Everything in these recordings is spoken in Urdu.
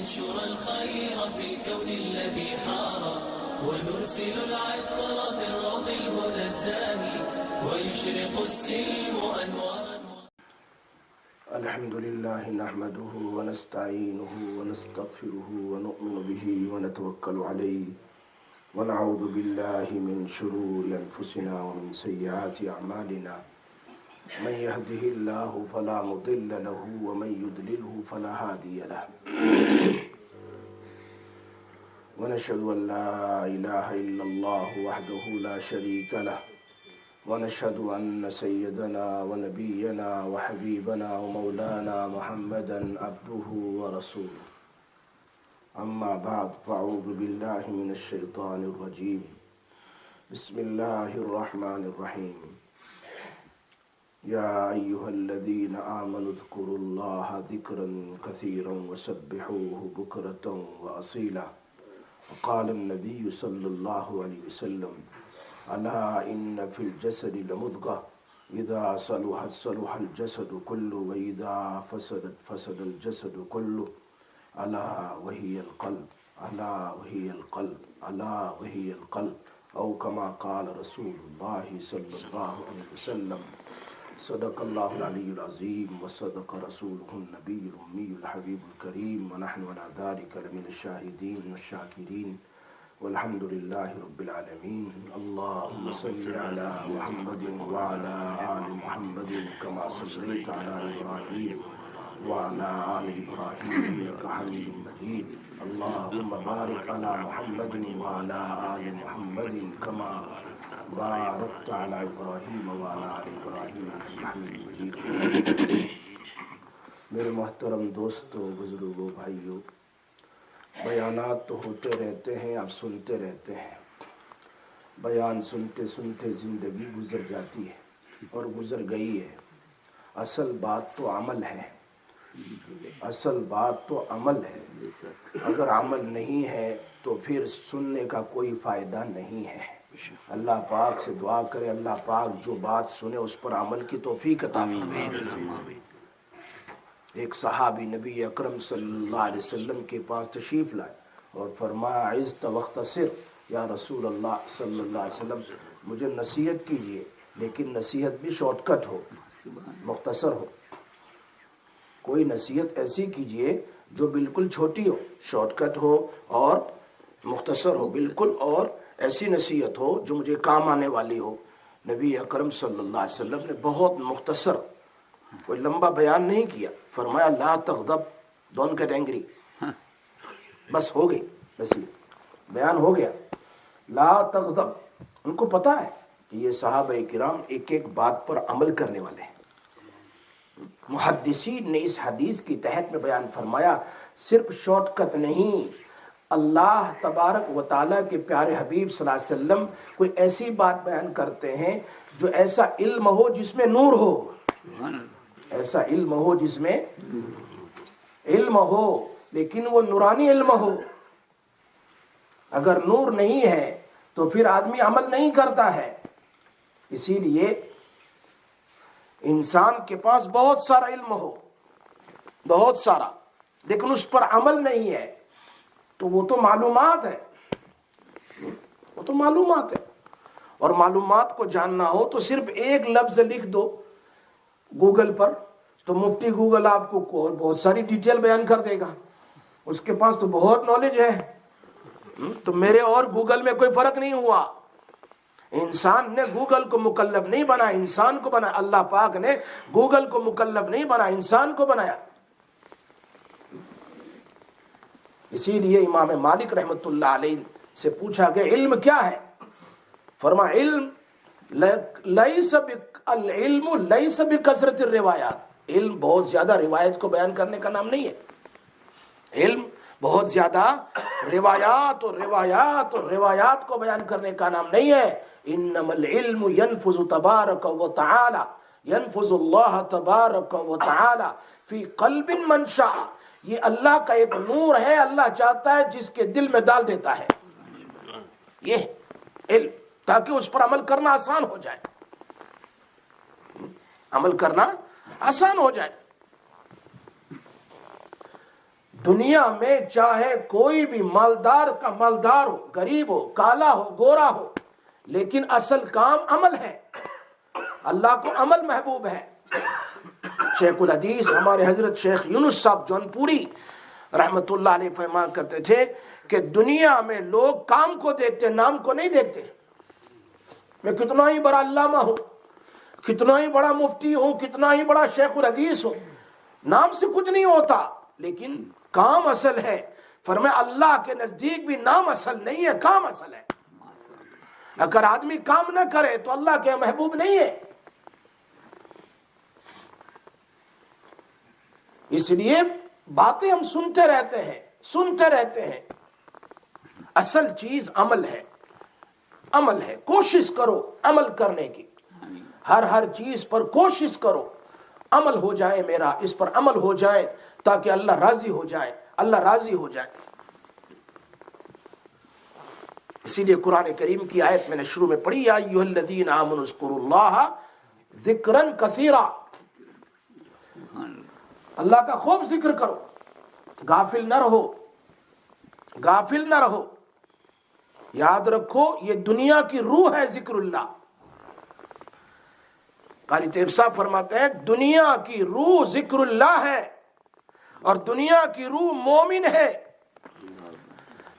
ننشر الخير في الكون الذي حار ونرسل العطر من روض الهدى الزاهي ويشرق السلم أنوارا. الحمد لله نحمده ونستعينه ونستغفره ونؤمن به ونتوكل عليه ونعوذ بالله من شرور أنفسنا ومن سيئات أعمالنا من يهده الله فلا مضل له ومن يضلله فلا هادي له ونشهد أن لا إله إلا الله وحده لا شريك له ونشهد أن سيدنا ونبينا وحبيبنا ومولانا محمدا عبده ورسوله. أما بعد فأعوذ بالله من الشيطان الرجيم. بسم الله الرحمن الرحيم. يا أيها الذين آمنوا اذكروا الله ذكرا كثيرا وسبحوه بكرة وأصيلا. وقال النبي صلى الله عليه وسلم: ألا إن في الجسد لمضغة إذا صلحت صلح الجسد كله وإذا فسدت فسد الجسد كله ألا وهي القلب ألا وهي القلب ألا وهي القلب أو كما قال رسول الله صلى الله عليه وسلم. صدق الله العلي العظيم وصدق رسوله النبي الأمي الحبيب الكريم ونحن على ذلك لمن الشاهدين والشاكرين والحمد لله رب العالمين. اللهم صل على محمد وعلى آل محمد كما صليت على إبراهيم وعلى آل إبراهيم إنك حميد مجيد. اللهم بارك على محمد وعلى آل محمد كما باركت على إبراہیم وعلى آل إبراہیم إنك حميد مجيد. میرے محترم دوستو، بزرگوں، بھائیوں، بیانات تو ہوتے رہتے ہیں، آپ سنتے رہتے ہیں. بیان سنتے سنتے زندگی گزر جاتی ہے اور گزر گئی ہے. اصل بات تو عمل ہے، اصل بات تو عمل ہے. اگر عمل نہیں ہے تو پھر سننے کا کوئی فائدہ نہیں ہے. اللہ پاک سے دعا کرے اللہ پاک جو بات سنے اس پر عمل کی توفیق عطا فرمائے. ایک صحابی نبی اکرم صلی اللہ علیہ وسلم کے پاس تشریف لائے اور فرمایا: عزت واختصر یا رسول اللہ صلی اللہ علیہ وسلم، مجھے نصیحت کیجئے لیکن نصیحت بھی شارٹ کٹ ہو، مختصر ہو. کوئی نصیحت ایسی کیجئے جو بالکل چھوٹی ہو، شارٹ کٹ ہو اور مختصر ہو بالکل، اور ایسی نصیحت ہو جو مجھے کام آنے والی ہو. نبی اکرم صلی اللہ علیہ وسلم نے بہت مختصر، کوئی لمبا بیان نہیں کیا. فرمایا: لا تغضب، ڈونٹ گیٹ اینگری. بس ہو گئی نصیحت، بیان ہو گیا. لا تغضب. ان کو پتا ہے کہ یہ صحابہ کرام ایک ایک بات پر عمل کرنے والے ہیں. محدثین نے اس حدیث کی تحت میں بیان فرمایا صرف شارٹ کٹ نہیں، اللہ تبارک و تعالیٰ کے پیارے حبیب صلی اللہ علیہ وسلم کوئی ایسی بات بیان کرتے ہیں جو ایسا علم ہو جس میں نور ہو، ایسا علم ہو جس میں علم ہو لیکن وہ نورانی علم ہو. اگر نور نہیں ہے تو پھر آدمی عمل نہیں کرتا ہے. اسی لیے انسان کے پاس بہت سارا علم ہو، بہت سارا، لیکن اس پر عمل نہیں ہے تو وہ تو معلومات ہے، وہ تو معلومات ہے. اور معلومات کو جاننا ہو تو صرف ایک لفظ لکھ دو گوگل پر تو مفتی گوگل آپ کو بہت ساری ڈیٹیل بیان کر دے گا. اس کے پاس تو بہت نالج ہے. تو میرے اور گوگل میں کوئی فرق نہیں ہوا. انسان نے گوگل کو مکلف نہیں بنا، انسان کو بنا. اللہ پاک نے گوگل کو مکلف نہیں بنا، انسان کو بنایا. اسی لیے امام مالک رحمۃ اللہ علیہ سے پوچھا کہ علم کیا ہے؟ فرمایا العلم لیس بکثرت الروایات. علم بہت زیادہ روایت کو بیان کرنے کا نام نہیں ہے. علم بہت زیادہ روایات کو بیان کرنے کا نام نہیں ہے. انما العلم ينفذ تبارک و تعالی، ينفذ اللہ تبارک و تعالی فی قلب من شاء. یہ اللہ کا ایک نور ہے، اللہ چاہتا ہے جس کے دل میں ڈال دیتا ہے. یہ علم، تاکہ اس پر عمل کرنا آسان ہو جائے، عمل کرنا آسان ہو جائے. دنیا میں چاہے کوئی بھی مالدار کا مالدار ہو، غریب ہو، کالا ہو، گورا ہو، لیکن اصل کام عمل ہے. اللہ کو عمل محبوب ہے. شیخ الحدیث ہمارے حضرت شیخ یونس صاحب جون پوری رحمت اللہ علیہ فرمایا کرتے تھے کہ دنیا میں لوگ کام کو دیکھتے، نام کو نہیں دیکھتے. میں کتنا ہی بڑا علامہ ہوں، کتنا ہی بڑا مفتی ہوں، کتنا ہی بڑا شیخ الحدیث ہوں، نام سے کچھ نہیں ہوتا، لیکن کام اصل ہے. فرمایا اللہ کے نزدیک بھی نام اصل نہیں ہے، کام اصل ہے. اگر آدمی کام نہ کرے تو اللہ کے محبوب نہیں ہے. اس لیے باتیں ہم سنتے رہتے ہیں. اصل چیز عمل ہے. کوشش کرو عمل کرنے کی. ہر چیز پر کوشش کرو عمل ہو جائے، میرا اس پر عمل ہو جائے تاکہ اللہ راضی ہو جائے. اسی لیے قرآن کریم کی آیت میں نے شروع میں پڑھی، یا ایھا الذین آمنوا اذکروا اللہ ذکرا کثیرا. اللہ کا خوب ذکر کرو، غافل نہ رہو. یاد رکھو یہ دنیا کی روح ہے ذکر اللہ. قاری طیب صاحب فرماتے ہیں دنیا کی روح ذکر اللہ ہے، اور دنیا کی روح مومن ہے.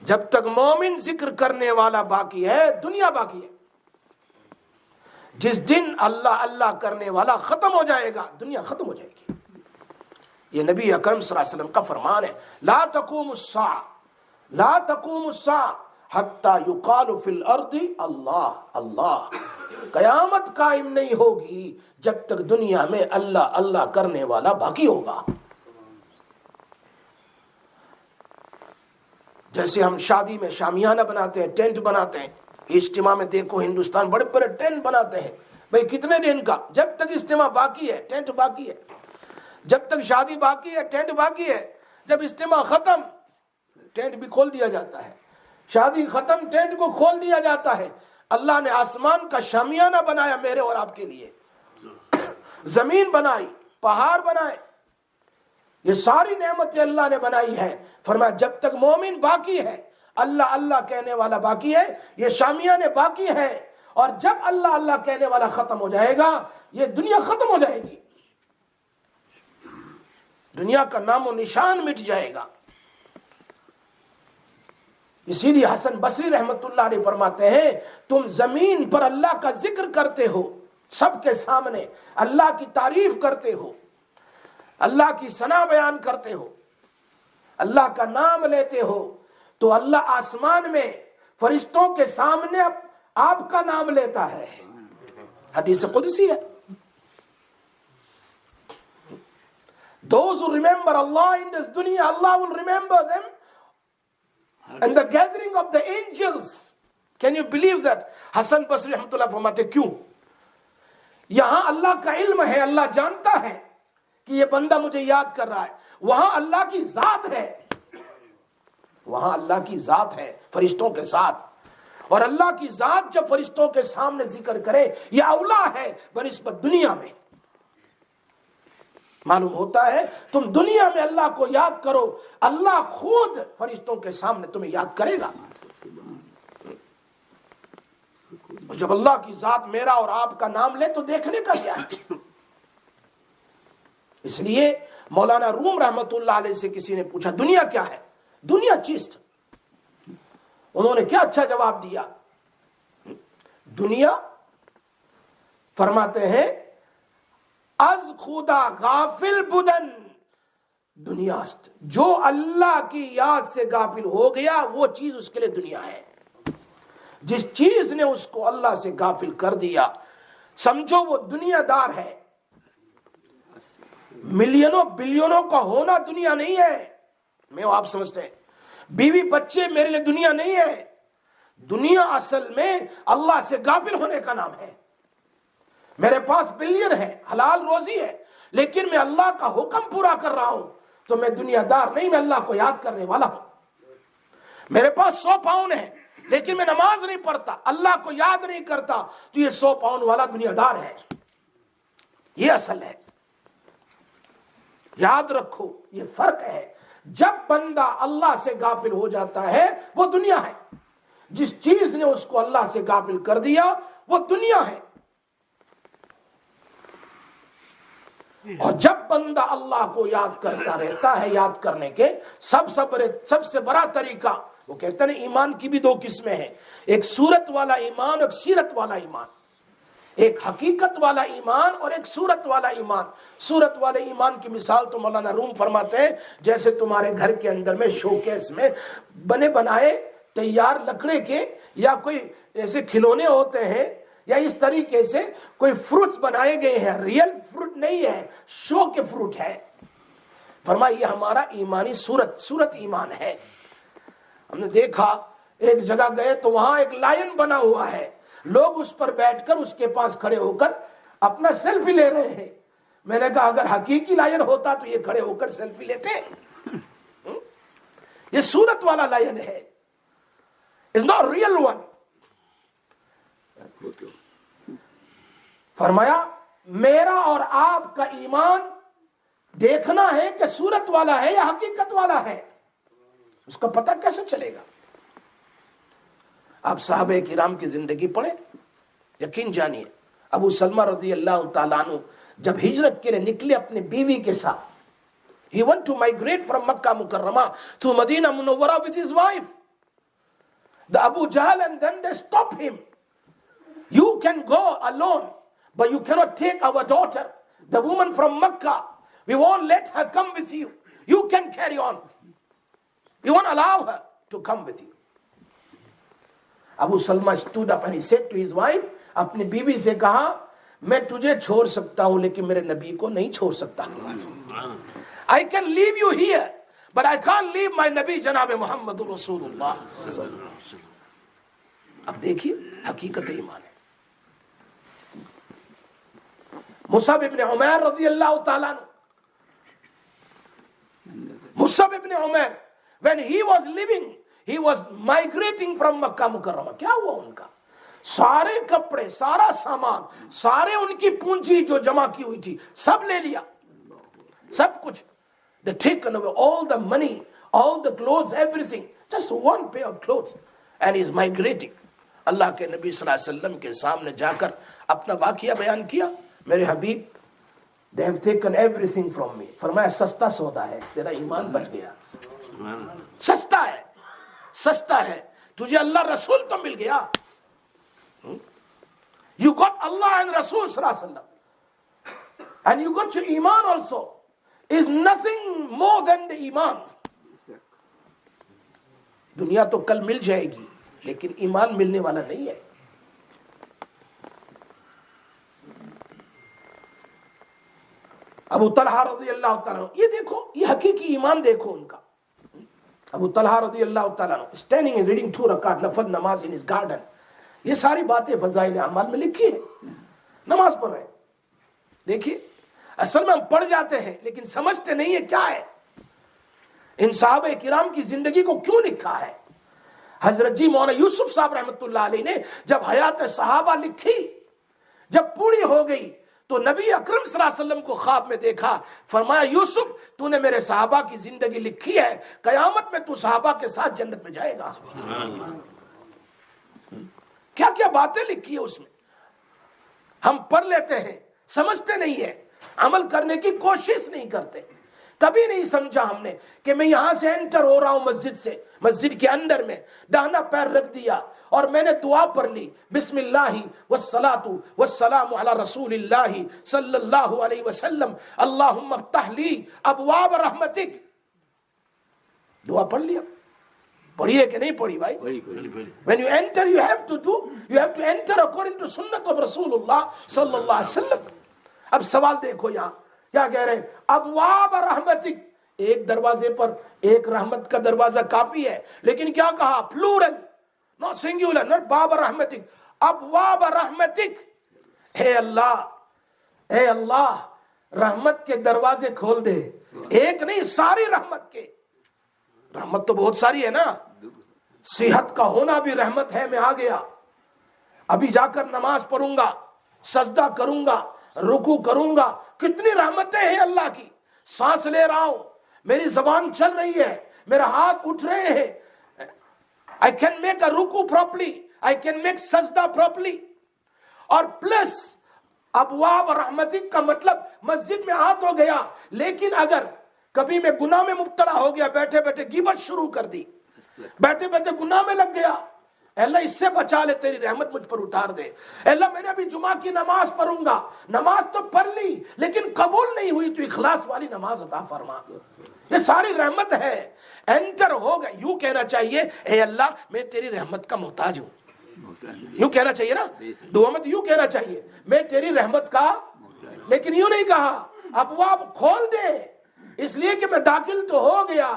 جب تک مومن ذکر کرنے والا باقی ہے، دنیا باقی ہے. جس دن اللہ اللہ کرنے والا ختم ہو جائے گا، دنیا ختم ہو جائے گی. یہ نبی اکرم صلی اللہ علیہ وسلم کا فرمان ہے. لا تقوم الساعة حتی یقال فی الارض اللہ اللہ. قیامت قائم نہیں ہوگی جب تک دنیا میں اللہ اللہ کرنے والا باقی ہوگا. جیسے ہم شادی میں شامیانہ بناتے ہیں، ٹینٹ بناتے ہیں. اجتماع میں دیکھو ہندوستان بڑے بڑے ٹینٹ بناتے ہیں. بھئی کتنے دن کا؟ جب تک اجتماع باقی ہے ٹینٹ باقی ہے. جب تک شادی باقی ہے ٹینٹ باقی ہے. جب اجتماع ختم ٹینٹ بھی کھول دیا جاتا ہے. شادی ختم ٹینٹ کو کھول دیا جاتا ہے. اللہ نے آسمان کا شامیانہ بنایا میرے اور آپ کے لیے، زمین بنائی، پہاڑ بنائے، یہ ساری نعمتیں اللہ نے بنائی ہے. فرمایا جب تک مومن باقی ہے، اللہ اللہ کہنے والا باقی ہے، یہ شامیانے باقی ہیں. اور جب اللہ اللہ کہنے والا ختم ہو جائے گا، یہ دنیا ختم ہو جائے گی، دنیا کا نام و نشان مٹ جائے گا. اسی لیے حسن بصری رحمت اللہ علیہ فرماتے ہیں تم زمین پر اللہ کا ذکر کرتے ہو، سب کے سامنے اللہ کی تعریف کرتے ہو، اللہ کی ثنا بیان کرتے ہو، اللہ کا نام لیتے ہو، تو اللہ آسمان میں فرشتوں کے سامنے آپ کا نام لیتا ہے. حدیث قدسی ہے. Those who remember Allah in this dunya, Allah will remember them and the gathering of the angels. Can you believe that? حسن بصری رحمۃ اللہ فرماتے کیوں؟ یہاں اللہ کا علم ہے، اللہ جانتا ہے کہ یہ بندہ مجھے یاد کر رہا ہے. وہاں اللہ کی ذات ہے، وہاں اللہ کی ذات ہے فرشتوں کے ساتھ. اور اللہ کی ذات جب فرشتوں کے سامنے ذکر کرے یہ اولا ہے بنسبت دنیا میں. معلوم ہوتا ہے تم دنیا میں اللہ کو یاد کرو، اللہ خود فرشتوں کے سامنے تمہیں یاد کرے گا. جب اللہ کی ذات میرا اور آپ کا نام لے تو دیکھنے کا کیا ہے؟ اس لیے مولانا روم رحمت اللہ علیہ سے کسی نے پوچھا دنیا کیا ہے؟ دنیا چیز. انہوں نے کیا اچھا جواب دیا. دنیا فرماتے ہیں از خدا غافل بدن دنیا است. جو اللہ کی یاد سے غافل ہو گیا وہ چیز اس کے لیے دنیا ہے. جس چیز نے اس کو اللہ سے غافل کر دیا سمجھو وہ دنیا دار ہے. ملینوں بلینوں کا ہونا دنیا نہیں ہے. میں آپ سمجھتے ہیں بیوی بچے میرے لیے دنیا نہیں ہے. دنیا اصل میں اللہ سے غافل ہونے کا نام ہے. میرے پاس بلین ہے، حلال روزی ہے، لیکن میں اللہ کا حکم پورا کر رہا ہوں تو میں دنیا دار نہیں، میں اللہ کو یاد کرنے والا ہوں. میرے پاس 100 پاؤنڈ ہے لیکن میں نماز نہیں پڑھتا، اللہ کو یاد نہیں کرتا، تو یہ 100 پاؤنڈ والا دنیا دار ہے. یہ اصل ہے. یاد رکھو یہ فرق ہے. جب بندہ اللہ سے غافل ہو جاتا ہے وہ دنیا ہے. جس چیز نے اس کو اللہ سے غافل کر دیا وہ دنیا ہے. اور جب بندہ اللہ کو یاد کرتا رہتا ہے، یاد کرنے کے سب سے بڑا طریقہ، وہ کہتے ہیں ایمان کی بھی دو قسمیں ہیں، ایک صورت والا ایمان، ایک سیرت والا ایمان، ایک حقیقت والا ایمان اور ایک صورت والا ایمان. صورت والے ایمان کی مثال تو مولانا روم فرماتے ہیں جیسے تمہارے گھر کے اندر میں شوکیس میں بنے بنائے تیار لکڑے کے یا کوئی ایسے کھلونے ہوتے ہیں یا اس طریقے سے کوئی فروٹس بنائے گئے ہیں، ریئل فروٹ نہیں ہے، شو کے فروٹ ہے. فرمایا یہ ہمارا ایمانی صورت ایمان ہے. ہم نے دیکھا ایک جگہ گئے تو وہاں ایک لائن بنا ہوا ہے، لوگ اس پر بیٹھ کر اس کے پاس کھڑے ہو کر اپنا سیلفی لے رہے ہیں. میں نے کہا اگر حقیقی لائن ہوتا تو یہ کھڑے ہو کر سیلفی لیتے. یہ صورت والا لائن ہے، it's not real one. فرمایا میرا اور آپ کا ایمان دیکھنا ہے کہ صورت والا ہے یا حقیقت والا ہے. اس کا پتہ کیسے چلے گا؟ آپ صحابہ کرام کی زندگی پڑھیں، یقین جانیے. ابو سلمہ رضی اللہ تعالیٰ عنہ جب ہجرت کے لیے نکلے اپنے بیوی کے ساتھ، he went to migrate from Makkah Mukarramah to Medina Munawwara with his wife. The Abu Jahl and them they stop him. You can go alone, but you cannot take our daughter, the woman from Makkah. We won't let her come with you. You can carry on. We won't allow her to come with you. Abu Salma stood up and he said to his wife, اپنی بیوی سے کہا میں تجھے چھوڑ سکتا ہوں لیکن میرے نبی کو نہیں چھوڑ سکتا. I can leave you here, but I can't leave my نبی جناب محمد رسول اللہ. اب دیکھیے حقیقت ایمان ہے. مصعب ابن عمیر رضی اللہ تعالیٰ عنہ، مصعب ابن Umair when he was living, he was migrating from مکہ مکرمہ. کیا ہوا ان کا؟ سارے کپڑے، سارا سامان، سارے ان کی پونجی جو جمع کی ہوئی تھی سب لے لیا، سب کچھ. They taken away all the money, all the clothes, everything, just one pair of clothes, and he is migrating. اللہ کے نبی صلی اللہ علیہ وسلم کے سامنے جا کر اپنا واقعہ بیان کیا. میرے حبیب they have taken everything from me. فرمایا سستا سودا ہے، تیرا ایمان بچ گیا. سستا ہے، سستا ہے، تجھے اللہ رسول تو مل گیا. You got Allah and Rasul sallallahu alaihi wasallam, and you got your iman also. Is nothing more than the iman. دنیا تو کل مل جائے گی لیکن ایمان ملنے والا نہیں ہے. ابو طلحہ رضی اللہ تعالیٰ عنہ، یہ دیکھو، یہ حقیقی ایمان دیکھو ان کا. ابو طلحہ رضی اللہ تعالیٰ عنہ standing and reading 2 رکعت نفل نماز in his garden. یہ ساری باتیں فضائل اعمال میں لکھی ہے. نماز پڑھ رہے ہیں. دیکھیے اصل میں ہم پڑھ جاتے ہیں لیکن سمجھتے نہیں ہے کیا ہے. ان صحابہ کرام کی زندگی کو کیوں لکھا ہے؟ حضرت جی مولانا یوسف صاحب رحمۃ اللہ علیہ نے جب حیات صحابہ لکھی، جب پوری ہو گئی تو نبی اکرم صلی اللہ علیہ وسلم کو خواب میں دیکھا. فرمایا یوسف تو نے میرے صحابہ کی زندگی لکھی ہے، قیامت میں تو صحابہ کے ساتھ جنت میں جائے گا. کیا کیا باتیں لکھی ہے اس میں. ہم پڑھ لیتے ہیں، سمجھتے نہیں ہے، عمل کرنے کی کوشش نہیں کرتے. کبھی نہیں سمجھا ہم نے کہ میں یہاں سے انٹر ہو رہا ہوں مسجد سے، مسجد کے اندر میں داہنا پیر رکھ دیا اور میں نے دعا پڑھ لی، بسم اللہ والصلاۃ والسلام علی رسول اللہ صلی اللہ علیہ وسلم، اللہم افتح لی ابواب رحمتک. دعا پڑھ لیا. پڑھیے کہ نہیں پڑھی بھائی؟ When you enter you have to enter according to sunnat of رسول اللہ صلی اللہ علیہ وسلم. اب سوال دیکھو یہاں کیا کہہ رہے ہیں؟ ابواب رحمتک. ایک دروازے پر ایک رحمت کا دروازہ کافی ہے لیکن کیا کہا؟ پلورل، نو سنگولر، نوٹ باب رحمتک، ابواب رحمتک. اے اللہ، اے اللہ رحمت کے دروازے کھول دے. ایک نہیں، ساری رحمت کے. رحمت تو بہت ساری ہے نا. صحت کا ہونا بھی رحمت ہے. میں آ گیا، ابھی جا کر نماز پڑھوں گا، سجدہ کروں گا، رکوع کروں گا. کتنی رحمتیں ہیں اللہ کی. سانس لے رہا ہوں، میری زبان چل رہی ہے, میرا ہاتھ اٹھ رہے ہیں, I can make a رکوع properly, I can make سجدہ properly. اور پلس ابواب رحمتک کا مطلب مسجد میں آ تو گیا, لیکن اگر کبھی میں گناہ میں مبتلا ہو گیا, بیٹھے بیٹھے غیبت شروع کر دی, بیٹھے بیٹھے گناہ میں لگ گیا, اے اللہ اس سے بچا لے, تیری رحمت مجھ پر اتار دے. اے اللہ میں نے ابھی جمعہ کی نماز پڑھوں گا, نماز تو پڑھ لی لیکن قبول نہیں ہوئی, تو اخلاص والی نماز عطا فرما. یہ ساری رحمت ہے. انٹر ہو گئے, یوں کہنا چاہیے اے اللہ میں تیری رحمت کا محتاج ہوں, یوں کہنا چاہیے نا دعا میں, یوں کہنا چاہیے میں تیری رحمت کا, لیکن یوں نہیں کہا ابواب کھول دے, اس لیے کہ میں داخل تو ہو گیا,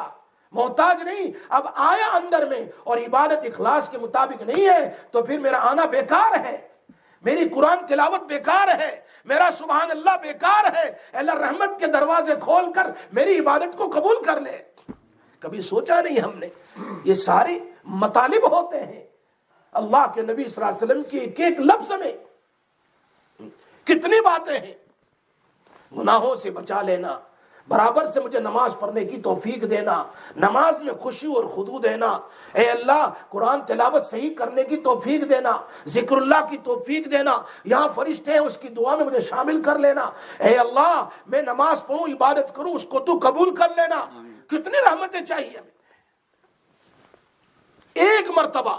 محتاج نہیں, اب آیا اندر میں اور عبادت اخلاص کے مطابق نہیں ہے تو پھر میرا آنا بیکار ہے, میری قرآن تلاوت بیکار ہے, میرا سبحان اللہ بیکار ہے. اللہ رحمت کے دروازے کھول کر میری عبادت کو قبول کر لے. کبھی سوچا نہیں ہم نے, یہ سارے مطالب ہوتے ہیں. اللہ کے نبی صلی اللہ علیہ وسلم کی ایک ایک لفظ میں کتنی باتیں ہیں. گناہوں سے بچا لینا, برابر سے مجھے نماز پڑھنے کی توفیق دینا, نماز میں خوشی اور خضوع دینا, اے اللہ قرآن تلاوت صحیح کرنے کی توفیق دینا, ذکر اللہ کی توفیق دینا, یہاں فرشتے ہیں اس کی دعا میں مجھے شامل کر لینا, اے اللہ میں نماز پڑھوں عبادت کروں اس کو تو قبول کر لینا. کتنی رحمتیں چاہیے ہمیں. ایک مرتبہ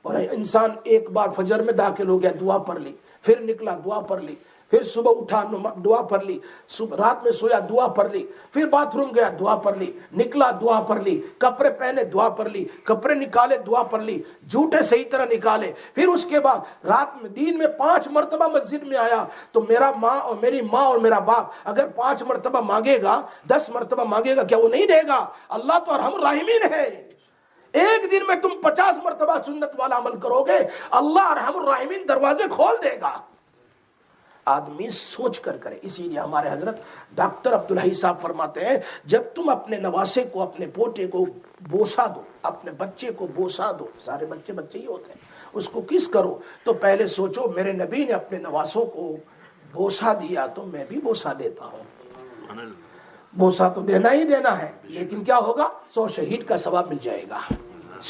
اور انسان ایک بار فجر میں داخل ہو گیا, دعا پڑھ لی, پھر نکلا دعا پڑھ لی, پھر صبح اٹھا دعا پڑھ لی, رات میں سویا دعا پڑھ لی, پھر باتھ روم گیا دعا پڑھ لی, نکلا دعا پڑھ لی, کپڑے پہنے دعا پڑھ لی, کپڑے نکالے دعا پڑھ لی, جھوٹے صحیح طرح نکالے, پھر اس کے بعد رات میں دین میں 5 مرتبہ مسجد میں آیا. تو میرا ماں اور میری ماں اور میرا باپ اگر 5 مرتبہ مانگے گا, 10 مرتبہ مانگے گا, کیا وہ نہیں دے گا؟ اللہ تو ارحم الراحمین ہے. ایک دن میں تم 50 مرتبہ سنت والا عمل کرو گے, اللہ ارحم الراحمین دروازے کھول دے گا. آدمی سوچ کر کرے. اسی لیے ہمارے حضرت ڈاکٹر عبدالحی صاحب فرماتے ہیں, جب تم اپنے نواسے کو, اپنے پوتے کو بوسا دو, اپنے بچے کو بوسا دو, سارے بچے بچے ہی ہوتے ہیں, اس کو کس کرو تو پہلے سوچو میرے نبی نے اپنے نواسوں کو بوسا دیا تو میں بھی بوسا دیتا ہوں. بوسا تو دینا ہی دینا ہے, لیکن کیا ہوگا؟ 100 شہید کا ثواب مل جائے گا.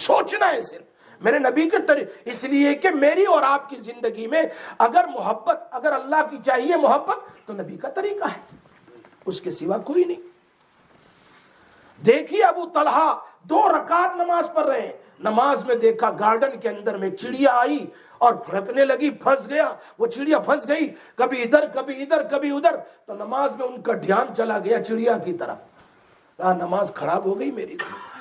سوچنا ہے صرف میرے نبی کے طریقے, اس لیے کہ میری اور آپ کی زندگی میں اگر محبت, اگر اللہ کی چاہیے محبت تو نبی کا طریقہ ہے, اس کے سوا کوئی نہیں. دیکھیے ابو طلحہ 2 رکعت نماز پڑھ رہے ہیں, نماز میں دیکھا گارڈن کے اندر میں چڑیا آئی اور پھڑکنے لگی, پھنس گیا, وہ چڑیا پھنس گئی, کبھی ادھر کبھی ادھر کبھی ادھر, تو نماز میں ان کا دھیان چلا گیا چڑیا کی طرف. نماز خراب ہو گئی میری.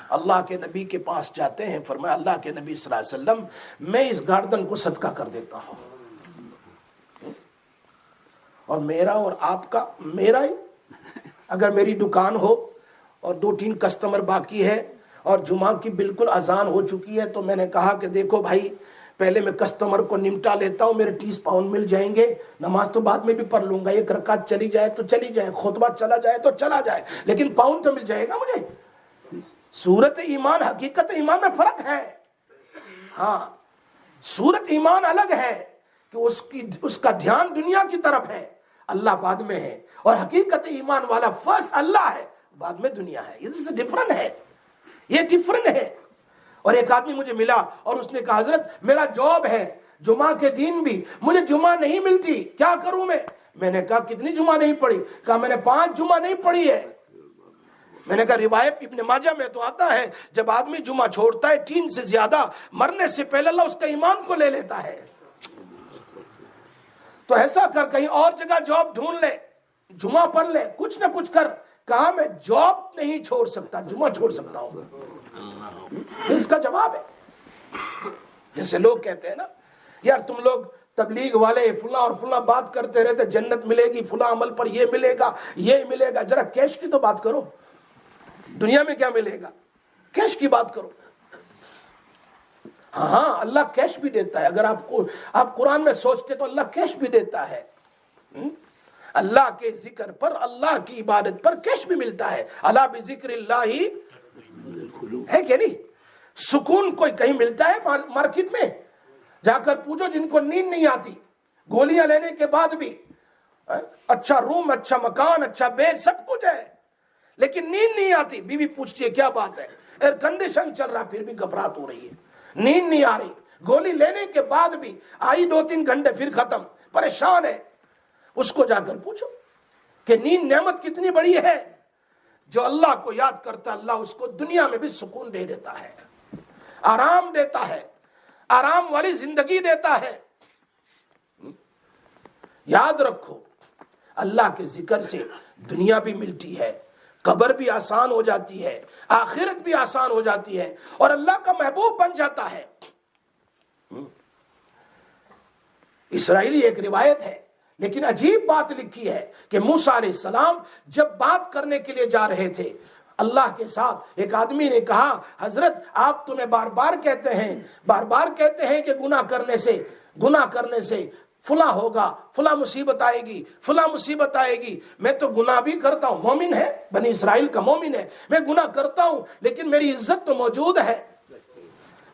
اللہ کے نبی کے پاس جاتے ہیں, فرمایا اللہ کے نبی صلی اللہ علیہ وسلم میں اس گارڈن کو صدقہ کر دیتا ہوں, اور میرا اور آپ کا, میرا ہی اگر میری دکان ہو اور 2-3 کسٹمر باقی ہے اور جمعہ کی بالکل اذان ہو چکی ہے, تو میں نے کہا کہ دیکھو بھائی پہلے میں کسٹمر کو نمٹا لیتا ہوں, میرے 30 پاؤنڈ مل جائیں گے, نماز تو بعد میں بھی پڑھ لوں گا, 1 رکعت چلی جائے تو چلی جائے, خطبہ چلا جائے تو چلا جائے, لیکن پاؤنڈ تو مل جائے گا مجھے. صورت ایمان حقیقت ایمان میں فرق ہے. ہاں صورت ایمان الگ ہے کہ اس کا دھیان دنیا کی طرف ہے, اللہ بعد میں ہے, اور حقیقت ایمان والا فرسٹ اللہ ہے, بعد میں دنیا ہے. یہ ڈفرنٹ ہے, یہ ڈفرنٹ ہے. اور ایک آدمی مجھے ملا اور اس نے کہا حضرت میرا جاب ہے, جمعہ کے دن بھی مجھے جمعہ نہیں ملتی, کیا کروں میں نے کہا کتنی جمعہ نہیں پڑھی؟ کہا میں نے 5 جمعہ نہیں پڑھی ہے. میں نے کہا روایت ابن ماجہ میں تو آتا ہے جب آدمی جمعہ چھوڑتا ہے 3 سے زیادہ, مرنے سے پہلے اللہ اس کا ایمان کو لے لیتا ہے. تو ایسا کر کہیں اور جگہ جاب ڈھونڈ لے, جمعہ پڑھ لے, کچھ نہ کچھ کر. کہا میں جاب نہیں چھوڑ سکتا, جمعہ چھوڑ سکتا ہوں. اس کا جواب ہے. جیسے لوگ کہتے ہیں نا یار تم لوگ تبلیغ والے فلاں اور فلاں بات کرتے رہتے, جنت ملے گی, فلاں عمل پر یہ ملے گا, یہ ملے گا. ذرا کیش کی تو بات کرو, دنیا میں کیا ملے گا, کیش کی بات کرو. ہاں اللہ کیش بھی دیتا ہے, اگر آپ قرآن میں سوچتے تو اللہ کیش بھی دیتا ہے. اللہ کے ذکر پر, اللہ کی عبادت پر کیش بھی ملتا ہے. اللہ بذکر اللہ ہے کہ نہیں. سکون کوئی کہیں ملتا ہے مارکیٹ میں؟ جا کر پوچھو جن کو نیند نہیں آتی, گولیاں لینے کے بعد بھی, اچھا روم, اچھا مکان, اچھا بیڈ, سب کچھ ہے, لیکن نیند نہیں آتی. بیوی پوچھتی ہے کیا بات ہے؟ ایئر کنڈیشن چل رہا پھر بھی گھبراہٹ ہو رہی ہے, نیند نہیں آ رہی, گولی لینے کے بعد بھی آئی 2-3 گھنٹے پھر ختم, پریشان ہے. اس کو جا کر پوچھو کہ نیند نعمت کتنی بڑی ہے. جو اللہ کو یاد کرتا اللہ اس کو دنیا میں بھی سکون دے دیتا ہے, آرام دیتا ہے, آرام والی زندگی دیتا ہے. یاد رکھو اللہ کے ذکر سے دنیا بھی ملتی ہے, قبر بھی آسان ہو جاتی ہے, آخرت بھی آسان ہو جاتی ہے, اور اللہ کا محبوب بن جاتا ہے. اسرائیلی ایک روایت ہے لیکن عجیب بات لکھی ہے کہ موسیٰ علیہ السلام جب بات کرنے کے لیے جا رہے تھے اللہ کے ساتھ, ایک آدمی نے کہا حضرت آپ تمہیں بار بار کہتے ہیں کہ گناہ کرنے سے فلاں ہوگا, فلاں مصیبت آئے گی. میں تو گناہ بھی کرتا ہوں, مومن ہے, بنی اسرائیل کا مومن ہے, میں گناہ کرتا ہوں لیکن میری عزت تو موجود ہے,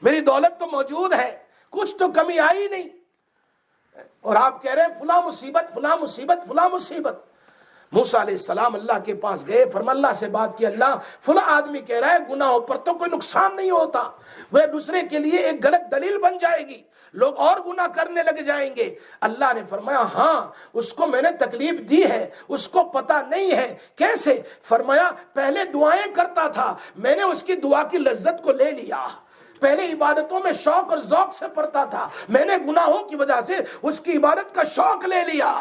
میری دولت تو موجود ہے, کچھ تو کمی آئی نہیں. اور آپ کہہ رہے ہیں فلاں مصیبت. موسیٰ علیہ السلام اللہ کے پاس گئے, فرما اللہ سے بات کی, اللہ فلاں آدمی کہہ رہا ہے گناہوں پر تو کوئی نقصان نہیں ہوتا, وہ دوسرے کے لیے ایک غلط دلیل بن جائے گی, لوگ اور گناہ کرنے لگ جائیں گے. اللہ نے فرمایا ہاں اس کو میں نے تکلیف دی ہے, اس کو پتا نہیں ہے. کیسے؟ فرمایا پہلے دعائیں کرتا تھا, میں نے اس کی دعا کی لذت کو لے لیا. پہلے عبادتوں میں شوق اور ذوق سے پڑھتا تھا, میں نے گناہوں کی وجہ سے اس کی عبادت کا شوق لے لیا,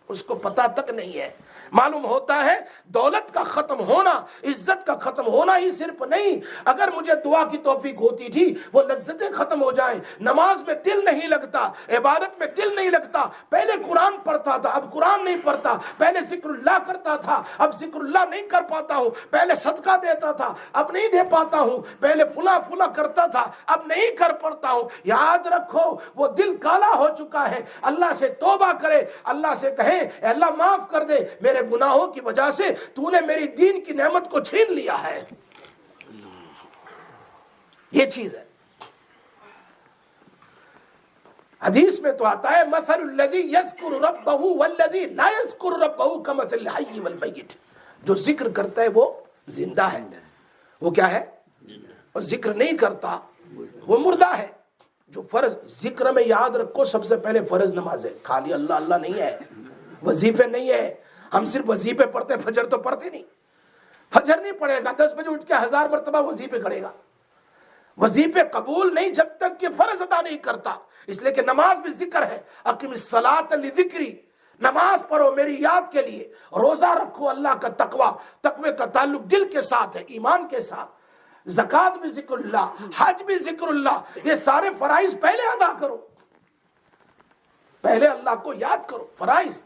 اس کو پتا تک نہیں ہے. معلوم ہوتا ہے دولت کا ختم ہونا, عزت کا ختم ہونا ہی صرف نہیں, اگر مجھے دعا کی توفیق ہوتی تھی وہ لذتیں ختم ہو جائیں. نماز میں دل نہیں لگتا, عبادت میں دل نہیں لگتا, پہلے قرآن پڑھتا تھا اب قرآن نہیں پڑھتا, پہلے ذکر اللہ کرتا تھا اب ذکر اللہ نہیں کر پاتا ہوں, پہلے صدقہ دیتا تھا اب نہیں دے پاتا ہوں, پہلے فلاں کرتا تھا اب نہیں کر پاتا ہوں. یاد رکھو وہ دل کالا ہو چکا ہے. اللہ سے توبہ کرے, اللہ سے کہے اے اللہ معاف کر دے, میرے گناہوں کی وجہ سے تو نے میری دین کی نعمت کو چھین لیا ہے. یہ چیز ہے. حدیث میں تو آتا ہے مثل الذی یذکر ربہ والذی لا یذکر ربہ کمثل الحی والمیت. جو ذکر کرتا ہے وہ زندہ ہے, وہ کیا ہے, اور ذکر نہیں کرتا وہ مردہ ہے. جو فرض ذکر میں یاد رکھو سب سے پہلے فرض نماز ہے, خالی اللہ اللہ نہیں ہے, وظیفے نہیں ہے. ہم صرف وظیفے پڑھتے ہیں, فجر تو پڑھتے نہیں. فجر نہیں پڑھے گا 10 بجے اٹھ کے 1000 مرتبہ وظیفے کرے گا, وظیفے قبول نہیں جب تک کہ فرض ادا نہیں کرتا. اس لیے کہ نماز بھی ذکر ہے, اقم الصلاۃ لذکری, نماز پڑھو میری یاد کے لیے. روزہ رکھو اللہ کا تقوی کا تعلق دل کے ساتھ ہے, ایمان کے ساتھ. زکوٰۃ بھی ذکر اللہ, حج بھی ذکر اللہ. یہ سارے فرائض پہلے ادا کرو, پہلے اللہ کو یاد کرو. فرائض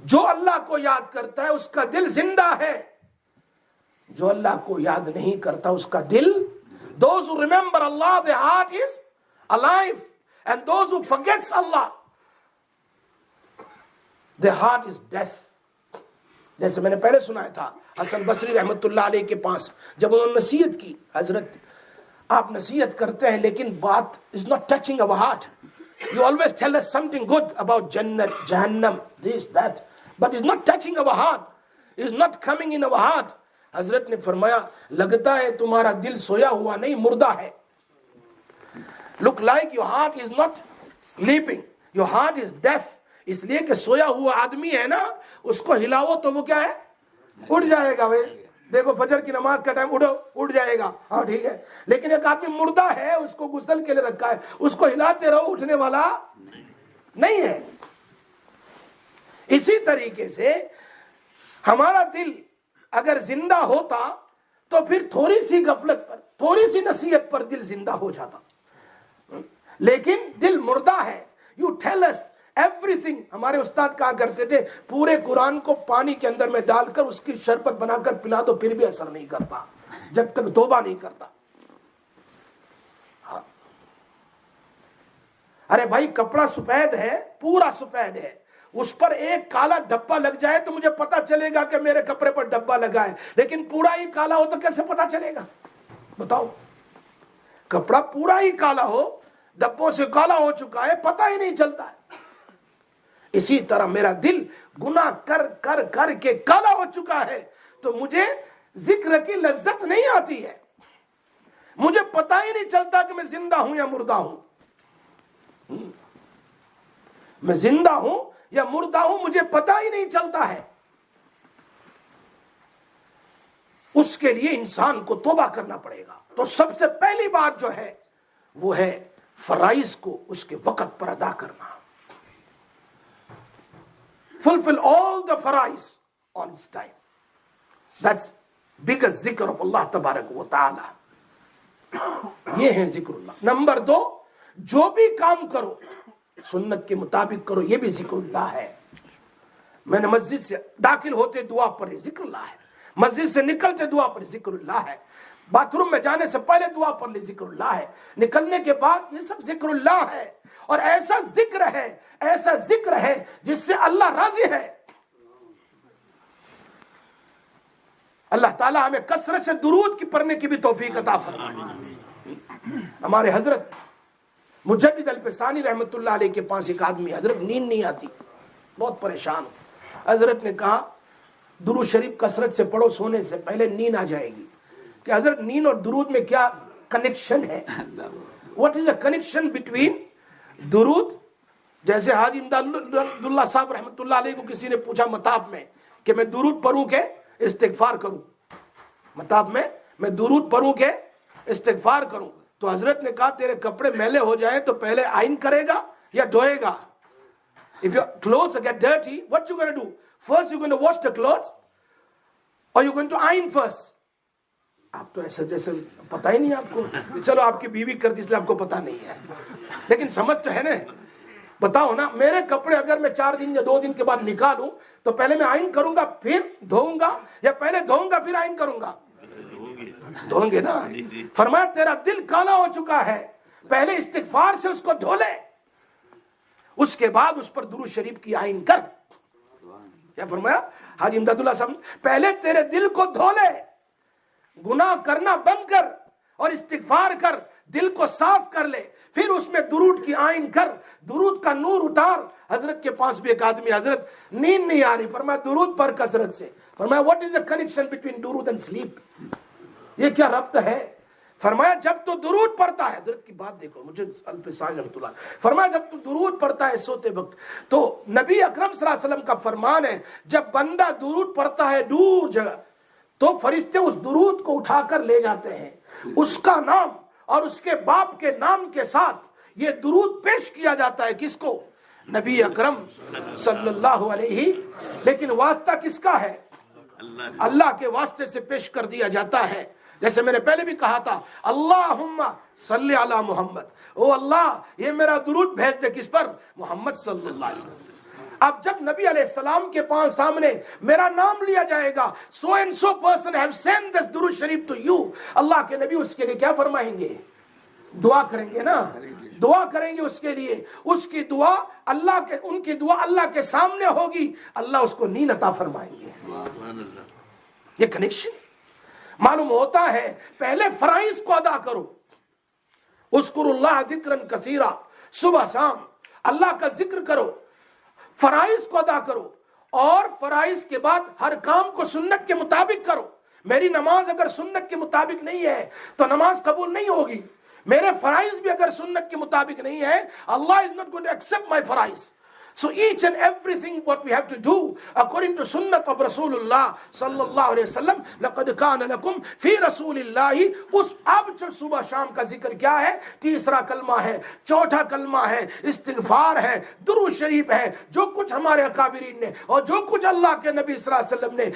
جو اللہ کو یاد کرتا ہے اس کا دل زندہ ہے, جو اللہ کو یاد نہیں کرتا اس کا دل, those who remember Allah their heart is alive, and those who forgets Allah their heart is death. جیسے میں نے پہلے سنایا تھا حسن بصری رحمت اللہ علیہ کے پاس جب انہوں نے نصیحت کی, حضرت آپ نصیحت کرتے ہیں لیکن بات is not touching our heart. You always tell us something good about Jannat, Jahannam, this, that, but it's not touching our heart. It's not coming in our heart. حضرت نے فرمایا لگتا ہے تمہارا دل سویا ہوا نہیں مردہ ہے. Look like your heart is not sleeping. Your heart is death. اس لیے کہ سویا ہوا آدمی ہے نا, اس کو ہلاؤ تو وہ کیا ہے, اٹھ جائے گا. بھائی دیکھو فجر کی نماز کا ٹائم, اٹھو, اٹھ جائے گا, ہاں ٹھیک ہے. لیکن ایک آدمی مردہ ہے, اس کو غسل کے لیے رکھا ہے, اس کو ہلاتے رہو, اٹھنے والا نہیں ہے. اسی طریقے سے ہمارا دل اگر زندہ ہوتا تو پھر تھوڑی سی غفلت پر, تھوڑی سی نصیحت پر دل زندہ ہو جاتا. لیکن دل مردہ ہے. You tell us everything. ہمارے استاد کہا کرتے تھے پورے قرآن کو پانی کے اندر میں ڈال کر اس کی شربت بنا کر پلا دو پھر بھی اثر نہیں کرتا جب تک توبہ نہیں کرتا. ہاں. ارے بھائی کپڑا سفید ہے, پورا سفید ہے, اس پر ایک کالا ڈبا لگ جائے تو مجھے پتا چلے گا کہ میرے کپڑے پر ڈبا لگا ہے, لیکن پورا ہی کالا ہو تو کیسے پتا چلے گا بتاؤ. کپڑا پورا ہی کالا ہو, ڈبوں سے کالا ہو چکا ہے, پتا ہی نہیں چلتا ہے. اسی طرح میرا دل گناہ کر کر کر کے کالا ہو چکا ہے تو مجھے ذکر کی لذت نہیں آتی ہے، مجھے پتہ ہی نہیں چلتا کہ میں زندہ ہوں یا مردہ ہوں، میں زندہ ہوں یا مردہ ہوں مجھے پتہ ہی نہیں چلتا ہے۔ اس کے لیے انسان کو توبہ کرنا پڑے گا۔ تو سب سے پہلی بات جو ہے وہ ہے فرائض کو اس کے وقت پر ادا کرنا۔ Fulfill all the فرائض on its time. That's biggest ذکر of اللہ تبارک و تعالی۔ یہ ہے ذکر اللہ۔ نمبر 2، جو بھی کام کرو سنت کے مطابق کرو، یہ بھی ذکر اللہ ہے۔ میں نے مسجد سے داخل ہوتے دعا پڑھی، ذکر اللہ ہے۔ مسجد سے نکلتے دعا پڑھی، ذکر اللہ ہے۔ باتھ روم میں جانے سے پہلے دعا پڑھ لی، ذکر اللہ ہے۔ نکلنے کے بعد یہ سب ذکر اللہ ہے، اور ایسا ذکر ہے، ایسا ذکر ہے جس سے اللہ راضی ہے۔ اللہ تعالیٰ ہمیں کثرت سے درود کی پڑھنے کی بھی توفیق عطا فرمائے۔ ہمارے حضرت مجدد الفسانی رحمت اللہ علیہ کے پاس ایک آدمی، حضرت نیند نہیں آتی، بہت پریشان۔ حضرت نے کہا درود شریف کثرت سے پڑھو، سونے سے پہلے نیند آ جائے گی۔ کہ حضرت نیند اور درود میں کیا کنیکشن ہے؟ What is a connection between درود؟ جیسے حاجی امداد اللہ صاحب رحمت اللہ علیہ کو کسی نے پوچھا مطاب میں کہ میں درود پڑھوں کہ استغفار کروں، مطاب میں میں درود پڑھوں کہ استغفار کروں، تو حضرت نے کہا تیرے کپڑے میلے ہو جائیں تو پہلے آئرن کرے گا یا دھوئے گا؟ If your clothes get dirty, what you going to do? First you're going to wash the clothes or you're going to iron first? آپ تو ایسا جیسے پتہ ہی نہیں آپ کو، چلو آپ کی بیوی کر دی اس لیے آپ کو پتہ نہیں ہے، لیکن سمجھ تو ہے نا۔ بتاؤ نا، میرے کپڑے اگر میں 4 دن یا 2 دن کے بعد نکالوں تو پہلے میں آئرن کروں گا پھر دھوؤں گا، یا پہلے دھوؤں گا پھر آئرن کروں گا؟ دھوؤں گے نا۔ فرمایا تیرا دل کالا ہو چکا ہے، پہلے استغفار سے اس کو دھو لے، اس کے بعد اس پر درود شریف کی آئرن کر۔ کیا فرمایا حاجی امداد اللہ صاحب؟ پہلے تیرے دل کو دھو لے، گناہ کرنا بند کر اور استغفار کر، دل کو صاف کر لے، پھر اس میں درود کی آئین کر، درود کا نور اتار۔ حضرت کے پاس بھی ایک آدمی، حضرت نیند نہیں آ رہی، فرمایا درود پر کثرت سے۔ فرمایا what is the connection between درود and sleep؟ یہ کیا ربط ہے؟ فرمایا جب تو درود پڑھتا ہے، حضرت کی بات دیکھو، مجھے الفسانی رحمۃ اللہ، فرمایا جب تو درود پڑھتا ہے سوتے وقت، تو نبی اکرم صلی اللہ علیہ وسلم کا فرمان ہے جب بندہ درود پڑھتا ہے دور جگہ تو فرشتے اس درود کو اٹھا کر لے جاتے ہیں، اس کا نام اور اس کے باپ کے نام کے ساتھ یہ درود پیش کیا جاتا ہے۔ کس کو؟ نبی اکرم صلی اللہ علیہ۔ لیکن واسطہ کس کا ہے؟ اللہ کے واسطے سے پیش کر دیا جاتا ہے۔ جیسے میں نے پہلے بھی کہا تھا، اللہم صلی علی محمد، او اللہ یہ میرا درود بھیج دے کس پر؟ محمد صلی اللہ علیہ وسلم۔ اب جب نبی علیہ السلام کے پاس سامنے میرا نام لیا جائے گا، so and so person have sent this درود شریف to you، اللہ کے نبی اس کے لیے کیا فرمائیں گے؟ دعا کریں گے نا، دعا کریں گے اس کے لیے، اس کی دعا اللہ کے، ان کی دعا اللہ کے سامنے ہوگی، اللہ اس کو نیند عطا فرمائیں گے۔ یہ کنیکشن معلوم ہوتا ہے۔ پہلے فرائض کو ادا کرو، اذکروا اللہ ذکرا کثیرا، صبح شام اللہ کا ذکر کرو، فرائض کو ادا کرو، اور فرائض کے بعد ہر کام کو سنت کے مطابق کرو۔ میری نماز اگر سنت کے مطابق نہیں ہے تو نماز قبول نہیں ہوگی، میرے فرائض بھی اگر سنت کے مطابق نہیں ہے، Allah is not going to accept my فرائض۔ So each and everything what we have to do according to sunnah of Rasulullah sallallahu alayhi wasallam، لَقَدْ كَانَ لَكُمْ فِي رَسُولِ اللَّهِ۔ اس اب جو صبح شام کا ذکر کیا ہے؟ تیسرا کلمہ ہے، چوتھا کلمہ ہے، استغفار ہے، درود شریف ہے، جو کچھ ہمارے اکابرین نے اور جو کچھ اللہ کے نبی صلی اللہ علیہ وسلم نے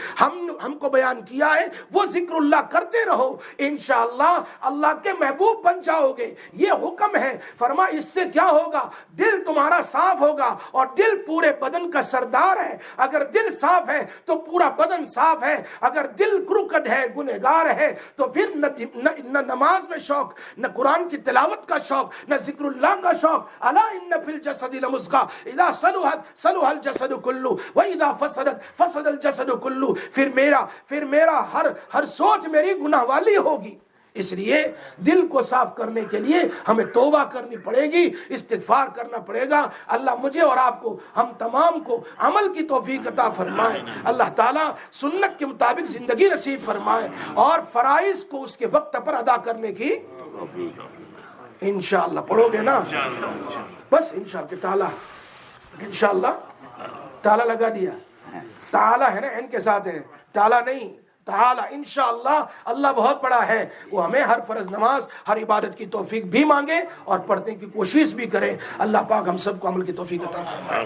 ہم کو بیان کیا ہے، وہ ذکر اللہ کرتے رہو، انشاءاللہ اللہ کے محبوب بن جاؤ گے۔ یہ حکم ہے۔ فرما اس سے کیا ہوگا؟ دل تمہارا صاف ہوگا، اور دل پورے بدن کا سردار ہے۔ اگر دل صاف ہے تو پورا بدن صاف ہے، اگر دل کروکڈ ہے، گنہگار ہے، تو پھر نہ نماز میں شوق، نہ قرآن کی تلاوت کا شوق، نہ ذکر اللہ کا شوق۔ الا ان فی الجسد لمضغہ اذا صلحت صلح الجسد کلہ واذا فسدت فسد الجسد کلہ۔ پھر میرا ہر سوچ میری گناہ والی ہوگی، اس لیے دل کو صاف کرنے کے لیے ہمیں توبہ کرنی پڑے گی، استغفار کرنا پڑے گا۔ اللہ مجھے اور آپ کو، ہم تمام کو عمل کی توفیق عطا فرمائے۔ اللہ تعالیٰ سنت کے مطابق زندگی نصیب فرمائے اور فرائض کو اس کے وقت پر ادا کرنے کی انشاءاللہ۔ پڑھو گے نا؟ بس انشاءاللہ تعالیٰ، انشاءاللہ تعالیٰ لگا دیا، تعالیٰ ہے نا، ان کے ساتھ ہے، تعالیٰ نہیں، تعالیٰ۔ انشاءاللہ اللہ بہت بڑا ہے، وہ ہمیں ہر فرض نماز، ہر عبادت کی توفیق بھی مانگے اور پڑھنے کی کوشش بھی کرے۔ اللہ پاک ہم سب کو عمل کی توفیق عطا فرمائے۔